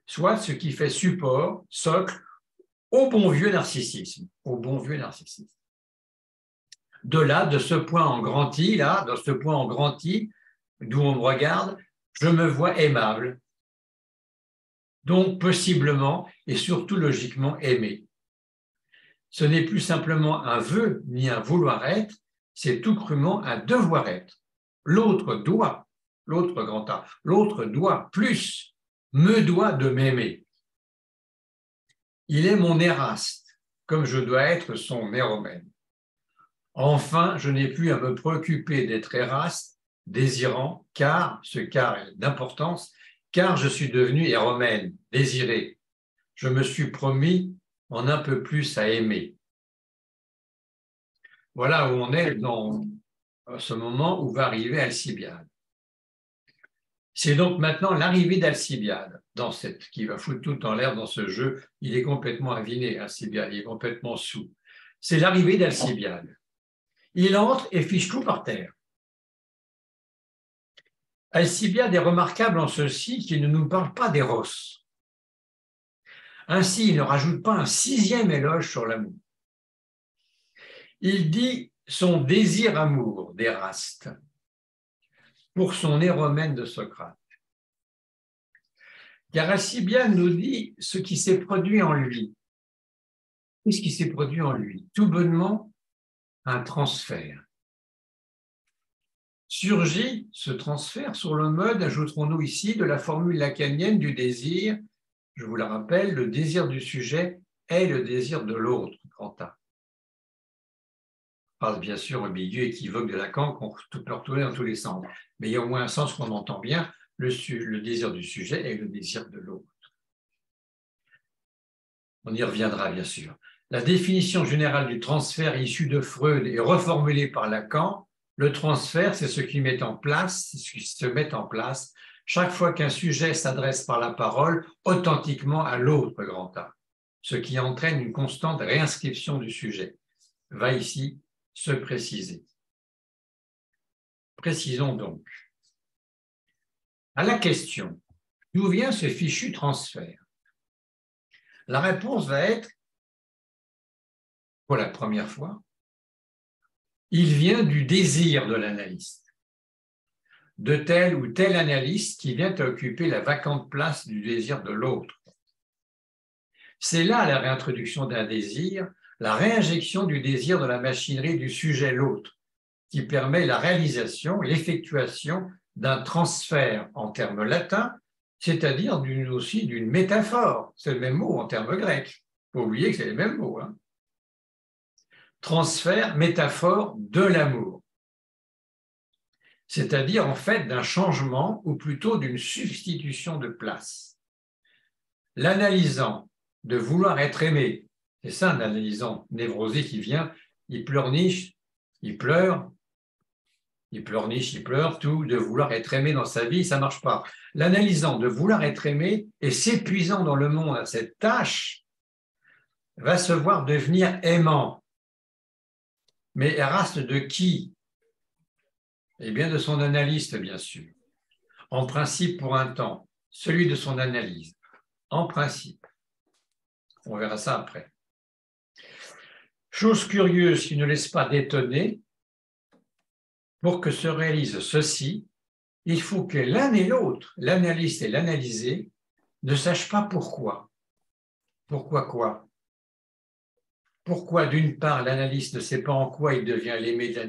Soit ce qui fait support, socle, au bon vieux narcissisme. De là, de ce point en grand I, d'où on me regarde, je me vois aimable, donc possiblement et surtout logiquement aimer. Ce n'est plus simplement un vœu ni un vouloir-être, c'est tout crûment un devoir-être. L'autre doit, l'autre grand A, l'autre doit plus, me doit de m'aimer. Il est mon éraste, comme je dois être son éromène. Enfin, je n'ai plus à me préoccuper d'être éraste, désirant, car, ce car est d'importance, car je suis devenu éromène, désiré. Je me suis promis en un peu plus à aimer. Voilà où on est dans ce moment où va arriver Alcibiade. C'est donc maintenant l'arrivée d'Alcibiade qui va foutre tout en l'air dans ce jeu. Il est complètement aviné, Alcibiade, il est complètement saoul. C'est l'arrivée d'Alcibiade. Il entre et fiche tout par terre. Alcibiade est remarquable en ceci qu'il ne nous parle pas d'Éros. Ainsi, il ne rajoute pas un 6e éloge sur l'amour. Il dit son désir-amour d'Éraste pour son éromène de Socrate. Car Alcibiade nous dit ce qui s'est produit en lui. Qu'est-ce qui s'est produit en lui? Tout bonnement, un transfert. Surgit ce transfert sur le mode, ajouterons-nous ici, de la formule lacanienne du désir. Je vous la rappelle, le désir du sujet est le désir de l'autre, grand A. Phrase bien sûr ambiguë, équivoque de Lacan, qu'on peut retourner dans tous les sens. Mais il y a au moins un sens qu'on entend bien, le désir du sujet est le désir de l'autre. On y reviendra bien sûr. La définition générale du transfert issue de Freud est reformulée par Lacan. Le transfert, c'est ce qui met en place, ce qui se met en place chaque fois qu'un sujet s'adresse par la parole authentiquement à l'autre grand A, ce qui entraîne une constante réinscription du sujet. Va ici se préciser. Précisons donc. À la question, d'où vient ce fichu transfert? La réponse va être, pour la première fois, il vient du désir de l'analyste, de tel ou tel analyste qui vient à occuper la vacante place du désir de l'autre. C'est là la réintroduction d'un désir, la réinjection du désir de la machinerie du sujet l'autre, qui permet la réalisation, l'effectuation d'un transfert en termes latins, c'est-à-dire aussi d'une métaphore. C'est le même mot en termes grecs. Il faut oublier que c'est les mêmes mots. Hein. Transfert, métaphore de l'amour. C'est-à-dire en fait d'un changement ou plutôt d'une substitution de place. L'analysant de vouloir être aimé, c'est ça un analysant névrosé qui vient, il pleurniche, il pleure, il pleurniche, il pleure, tout, de vouloir être aimé dans sa vie, ça ne marche pas. L'analysant de vouloir être aimé et s'épuisant dans le monde à cette tâche, va se voir devenir aimant. Mais Éraste de qui? Eh bien de son analyste, bien sûr. En principe pour un temps, celui de son analyse. En principe. On verra ça après. Chose curieuse qui ne laisse pas d'étonner, pour que se réalise ceci, il faut que l'un et l'autre, l'analyste et l'analysé, ne sachent pas pourquoi. Pourquoi quoi? Pourquoi, d'une part, l'analyste ne sait pas en quoi il devient l'aimé de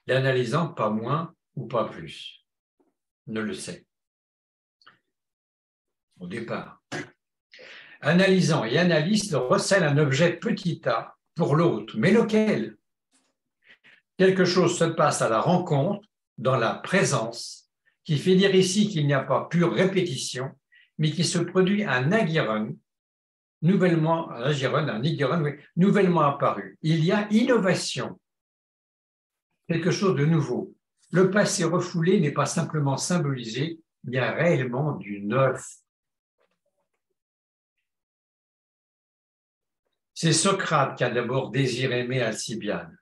l'analysant pas moins ou pas plus, ne le sait. Au départ. Analysant et analyste recèlent un objet petit a pour l'autre, mais lequel? Quelque chose se passe à la rencontre, dans la présence, qui fait dire ici qu'il n'y a pas pure répétition, mais qui se produit un agiron, nouvellement apparu. Il y a innovation, quelque chose de nouveau. Le passé refoulé n'est pas simplement symbolisé, il y a réellement du neuf. C'est Socrate qui a d'abord désiré aimer Alcibiade.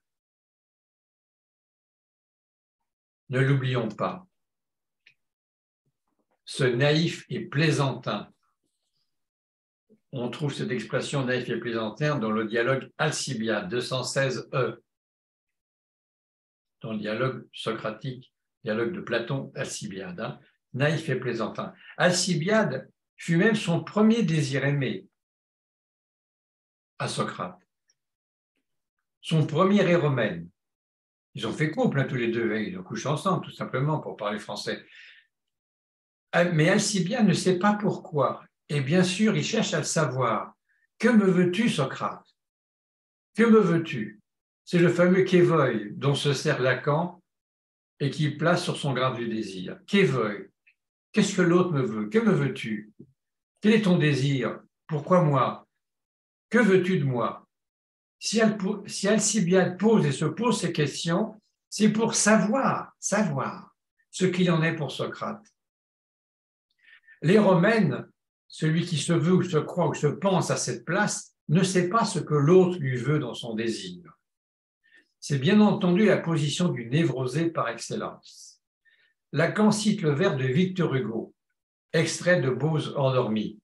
Ne l'oublions pas. Ce naïf et plaisantin, on trouve cette expression naïf et plaisantin dans le dialogue Alcibiade, 216e, dans le dialogue socratique, dialogue de Platon, Alcibiade. naïf et plaisantin. Alcibiade fut même son premier désir aimé à Socrate. Son premier éromène. Ils ont fait couple, tous les deux, ils ont couché ensemble, tout simplement, pour parler français. Mais Alcibiade ne sait pas pourquoi. Et bien sûr, il cherche à le savoir. Que me veux-tu, Socrate? Que me veux-tu? C'est le fameux Kévoï dont se sert Lacan et qui place sur son grade du désir. Kévoï, qu'est-ce que l'autre me veut? Que me veux-tu? Quel est ton désir? Pourquoi moi? Que veux-tu de moi? Si Alcibiade pose et se pose ces questions, c'est pour savoir ce qu'il en est pour Socrate. L'éromène, celui qui se veut ou se croit ou se pense à cette place, ne sait pas ce que l'autre lui veut dans son désir. C'est bien entendu la position du névrosé par excellence. Lacan cite le vers de Victor Hugo, extrait de Bose endormi.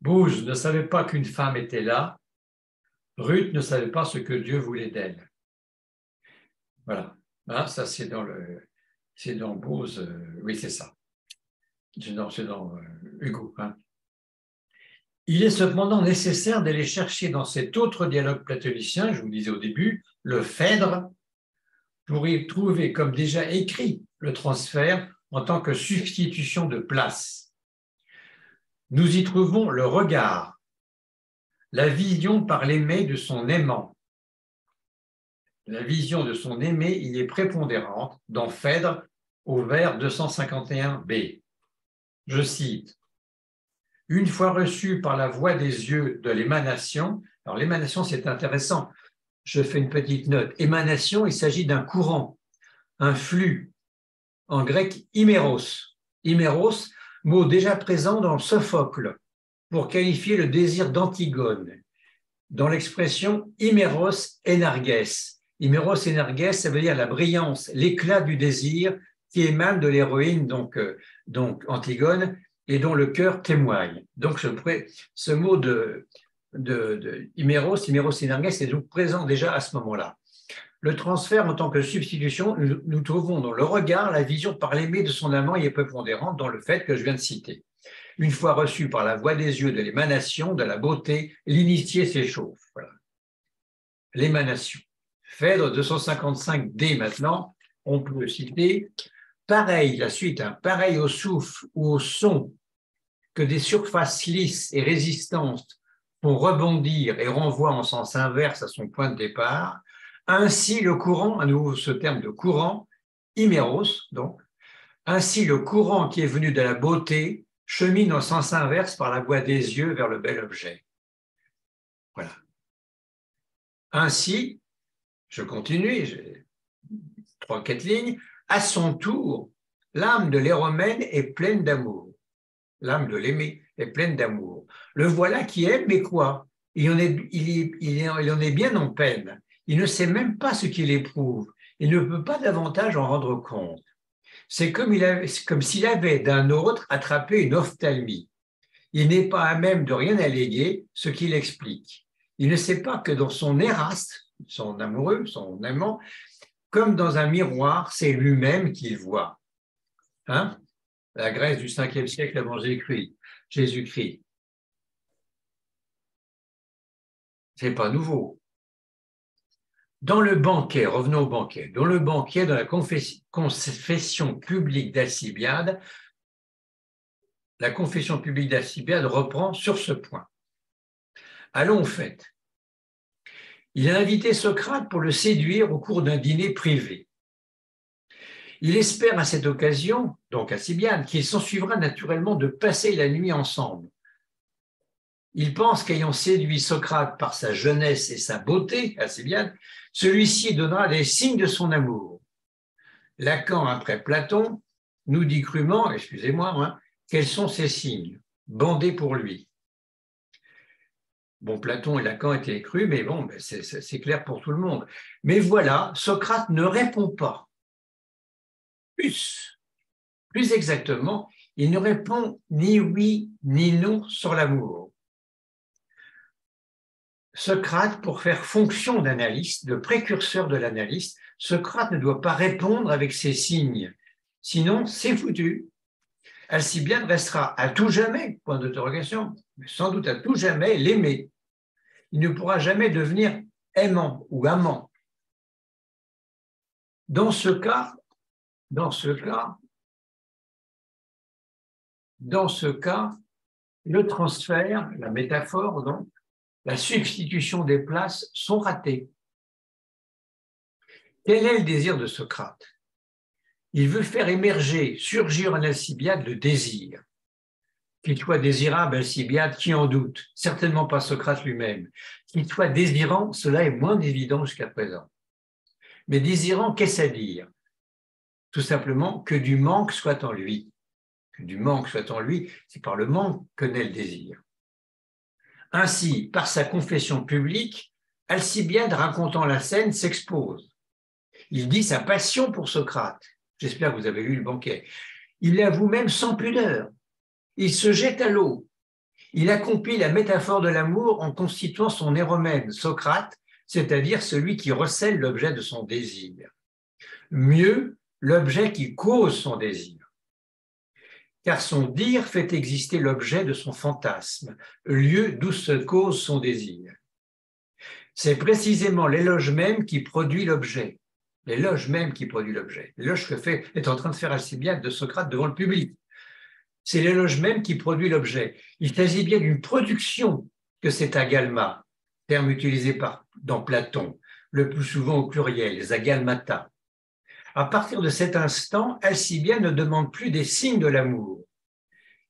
Bose ne savait pas qu'une femme était là, Ruth ne savait pas ce que Dieu voulait d'elle. Voilà, ça c'est dans Bose, oui c'est ça, c'est dans Hugo. Il est cependant nécessaire d'aller chercher dans cet autre dialogue platonicien, je vous disais au début, le Phèdre, pour y trouver, comme déjà écrit, le transfert en tant que substitution de place. Nous y trouvons le regard, la vision par l'aimé de son aimant. La vision de son aimé y est prépondérante dans Phèdre au vers 251b. Je cite. Une fois reçu par la voix des yeux de l'émanation, alors l'émanation c'est intéressant, je fais une petite note, émanation il s'agit d'un courant, un flux, en grec iméros, iméros, mot déjà présent dans Sophocle pour qualifier le désir d'Antigone, dans l'expression iméros énarges. Iméros énarges, ça veut dire la brillance, l'éclat du désir qui émane de l'héroïne, donc Antigone, et dont le cœur témoigne. Donc ce mot de iméros énarges est donc présent déjà à ce moment-là. Le transfert en tant que substitution, nous trouvons dans le regard la vision par l'aimé de son amant y est prépondérante dans le fait que je viens de citer. Une fois reçu par la voix des yeux de l'émanation, de la beauté, l'initié s'échauffe. Voilà. L'émanation. Phèdre 255D maintenant, on peut le citer. Pareil, la suite, pareil au souffle ou au son que des surfaces lisses et résistantes font rebondir et renvoient en sens inverse à son point de départ, ainsi le courant, à nouveau ce terme de courant, iméros donc, ainsi le courant qui est venu de la beauté chemine en sens inverse par la voie des yeux vers le bel objet. Voilà. Ainsi, je continue, j'ai 3-4 lignes, à son tour, l'âme de l'éromène est pleine d'amour. L'âme de l'aimé est pleine d'amour. Le voilà qui aime, mais quoi? Il en est bien en peine. Il ne sait même pas ce qu'il éprouve. Il ne peut pas davantage en rendre compte. C'est comme s'il avait d'un autre attrapé une ophtalmie. Il n'est pas à même de rien alléguer, ce qu'il explique. Il ne sait pas que dans son éraste, son amoureux, son amant, comme dans un miroir, c'est lui-même qu'il voit. La Grèce du 5e siècle avant Jésus-Christ. Ce n'est pas nouveau. Dans le banquet, revenons au banquet, dans le banquet de la confession publique d'Alcibiade, la confession publique d'Alcibiade reprend sur ce point. Allons au fait. Il a invité Socrate pour le séduire au cours d'un dîner privé. Il espère à cette occasion, donc Alcibiade, qu'il s'ensuivra naturellement de passer la nuit ensemble. Il pense qu'ayant séduit Socrate par sa jeunesse et sa beauté, Alcibiade, celui-ci donnera des signes de son amour. Lacan, après Platon, nous dit crûment, excusez-moi, quels sont ces signes? Bandés pour lui. Bon, Platon et Lacan étaient crus, mais bon, c'est clair pour tout le monde. Mais voilà, Socrate ne répond pas. Plus exactement, il ne répond ni oui ni non sur l'amour. Socrate, pour faire fonction d'analyste, de précurseur de l'analyste, Socrate ne doit pas répondre avec ses signes. Sinon, c'est foutu. Alcibiade restera à tout jamais, point d'interrogation, mais sans doute à tout jamais l'aimé. Il ne pourra jamais devenir aimant ou amant. Dans ce cas, le transfert, la métaphore, donc, la substitution des places sont ratées. Quel est le désir de Socrate? Il veut faire émerger, surgir en Alcibiade le désir. Qu'il soit désirable, Alcibiade, qui en doute? Certainement pas Socrate lui-même. Qu'il soit désirant, cela est moins évident jusqu'à présent. Mais désirant, qu'est-ce à dire? Tout simplement que du manque soit en lui. Que du manque soit en lui, c'est par le manque que naît le désir. Ainsi, par sa confession publique, Alcibiade, racontant la scène, s'expose. Il dit sa passion pour Socrate. J'espère que vous avez lu le banquet. Il l'avoue même sans pudeur. Il se jette à l'eau. Il accomplit la métaphore de l'amour en constituant son éromène, Socrate, c'est-à-dire celui qui recèle l'objet de son désir. Mieux, l'objet qui cause son désir. Car son dire fait exister l'objet de son fantasme, lieu d'où se cause son désir. C'est précisément l'éloge même qui produit l'objet. L'éloge même qui produit l'objet. L'éloge que est en train de faire Alcibiade de Socrate devant le public. C'est l'éloge même qui produit l'objet. Il s'agit bien d'une production que cet agalma, terme utilisé dans Platon, le plus souvent au pluriel, les agalmata. À partir de cet instant, Alcibiade ne demande plus des signes de l'amour.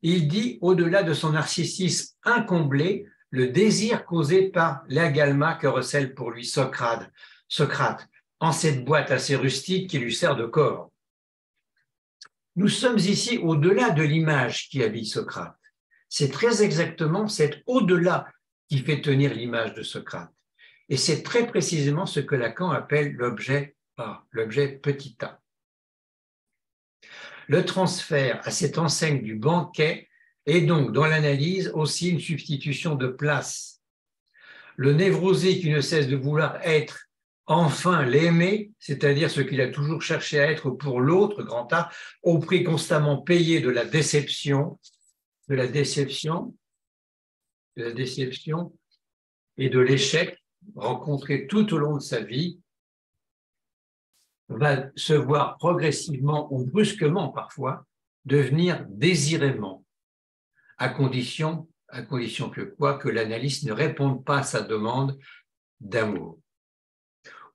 Il dit, au-delà de son narcissisme incomblé, le désir causé par l'agalma que recèle pour lui Socrate, en cette boîte assez rustique qui lui sert de corps. Nous sommes ici au-delà de l'image qui habille Socrate. C'est très exactement cet au-delà qui fait tenir l'image de Socrate. Et c'est très précisément ce que Lacan appelle l'objet A, l'objet petit a. Le transfert à cette enseigne du banquet est donc dans l'analyse aussi une substitution de place. Le névrosé qui ne cesse de vouloir être enfin l'aimer, c'est-à-dire ce qu'il a toujours cherché à être pour l'autre, grand A, au prix constamment payé de la déception et de l'échec rencontré tout au long de sa vie, va se voir progressivement ou brusquement parfois devenir désirément, à condition que quoi? Que l'analyste ne réponde pas à sa demande d'amour.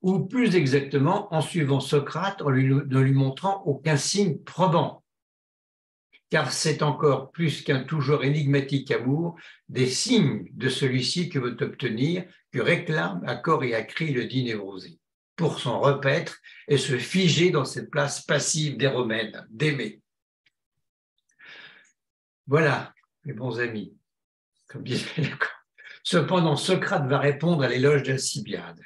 Ou plus exactement en suivant Socrate en ne lui montrant aucun signe probant. Car c'est encore plus qu'un toujours énigmatique amour, des signes de celui-ci que veut obtenir, que réclame à corps et à cri le dit névrosé, pour s'en repaître et se figer dans cette place passive d'éromène, d'aimer. Voilà, mes bons amis, comme disait Lacan. Cependant, Socrate va répondre à l'éloge d'Alcibiade.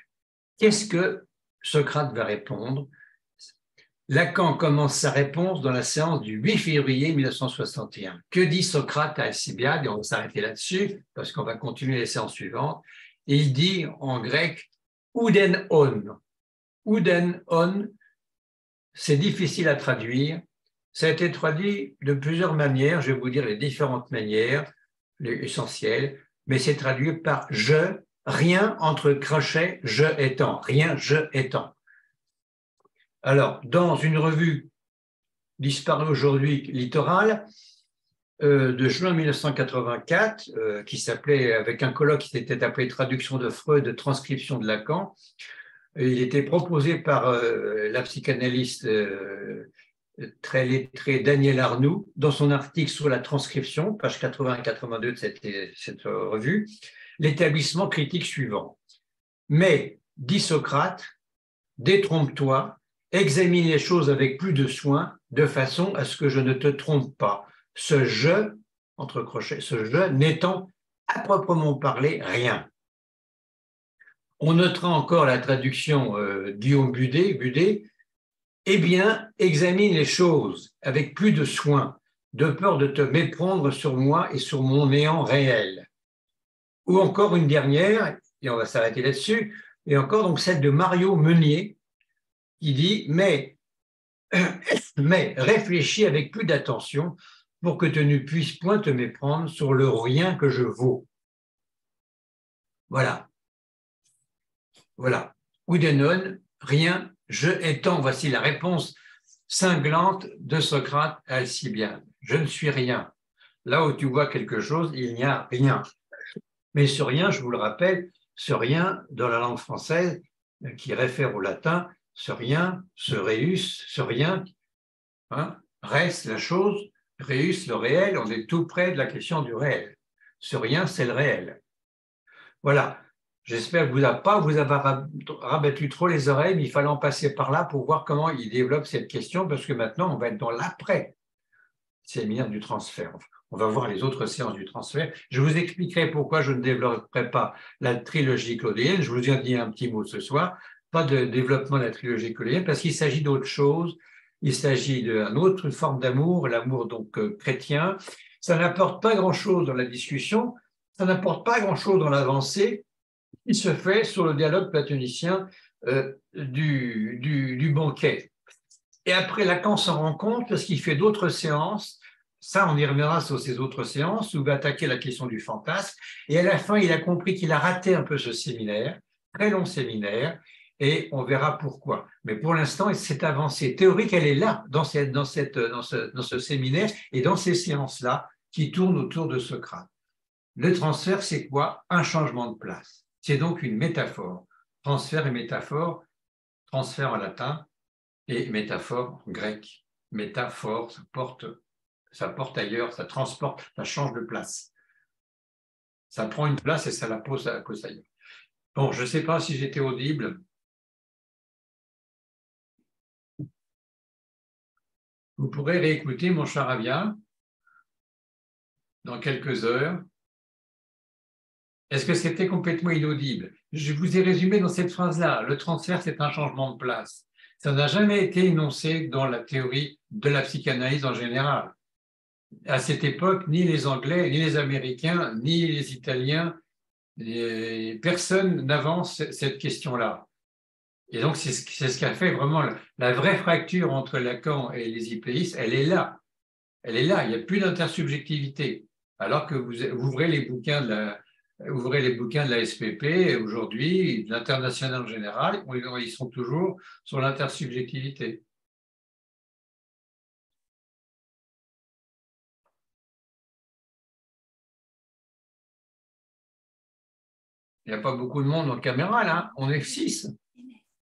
Qu'est-ce que Socrate va répondre? Lacan commence sa réponse dans la séance du 8 février 1961. Que dit Socrate à Alcibiade? Et on va s'arrêter là-dessus parce qu'on va continuer les séances suivantes. Il dit en grec « ouden on ». Ouden on, c'est difficile à traduire. Ça a été traduit de plusieurs manières. Je vais vous dire les différentes manières, les essentielles, mais c'est traduit par « je ». Rien entre crochets, je étant, rien, je étant. Alors, dans une revue disparue aujourd'hui, Littoral, de juin 1984, qui s'appelait, avec un colloque qui s'était appelé Traduction de Freud, transcription de Lacan, il était proposé par la psychanalyste très lettrée Daniel Arnoux, dans son article sur la transcription, page 80 et 82 de cette revue, l'établissement critique suivant. Mais, dit Socrate, détrompe-toi, examine les choses avec plus de soin, de façon à ce que je ne te trompe pas. Ce « je », entre crochets, ce « je » n'étant à proprement parler rien. On notera encore la traduction Guillaume Budet, eh bien, examine les choses avec plus de soin, de peur de te méprendre sur moi et sur mon néant réel. Ou encore une dernière, et on va s'arrêter là-dessus, et encore donc celle de Mario Meunier, qui dit mais réfléchis avec plus d'attention, pour que tu ne puisses point te méprendre sur le rien que je vaux. Voilà. Voilà. Oudenon, rien, je étant, voici la réponse cinglante de Socrate à Alcibiade. Je ne suis rien. Là où tu vois quelque chose, il n'y a rien. Mais ce rien, je vous le rappelle, ce rien dans la langue française qui réfère au latin, ce rien, ce reus, ce rien, hein, res, la chose, reus, le réel, on est tout près de la question du réel. Ce rien, c'est le réel. Voilà. J'espère que vous n'avez pas vous avoir rabattu trop les oreilles, mais il fallait en passer par là pour voir comment il développe cette question, parce que maintenant, on va être dans l'après-séminaire du transfert. On va voir les autres séances du transfert. Je vous expliquerai pourquoi je ne développerai pas la trilogie claudéenne. Je vous ai dit un petit mot ce soir. Pas de développement de la trilogie claudéenne, parce qu'il s'agit d'autre chose. Il s'agit d'une autre forme d'amour, l'amour donc chrétien. Ça n'apporte pas grand-chose dans la discussion, ça n'apporte pas grand-chose dans l'avancée. Il se fait sur le dialogue platonicien du banquet. Et après, Lacan s'en rend compte parce qu'il fait d'autres séances. Ça, on y reviendra sur ces autres séances où il va attaquer la question du fantasme. Et à la fin, il a compris qu'il a raté un peu ce séminaire, très long séminaire, et on verra pourquoi. Mais pour l'instant, cette avancée théorique, elle est là, dans ce séminaire et dans ces séances-là qui tournent autour de Socrate. Le transfert, c'est quoi? Un changement de place. C'est donc une métaphore. Transfert et métaphore, transfert en latin et métaphore en grec. Métaphore, ça porte ailleurs, ça transporte, ça change de place. Ça prend une place et ça la pose ailleurs. Bon, je ne sais pas si j'étais audible. Vous pourrez réécouter mon charabia dans quelques heures. Est-ce que c'était complètement inaudible? Je vous ai résumé dans cette phrase-là. Le transfert, c'est un changement de place. Ça n'a jamais été énoncé dans la théorie de la psychanalyse en général. À cette époque, ni les Anglais, ni les Américains, ni les Italiens, personne n'avance cette question-là. Et donc, c'est ce qui a fait vraiment la vraie fracture entre Lacan et les hypéistes. Elle est là. Elle est là. Il n'y a plus d'intersubjectivité. Alors que vous ouvrez les bouquins de la SPP aujourd'hui, de l'international en général, ils sont toujours sur l'intersubjectivité. Il n'y a pas beaucoup de monde en caméra là, on est 6.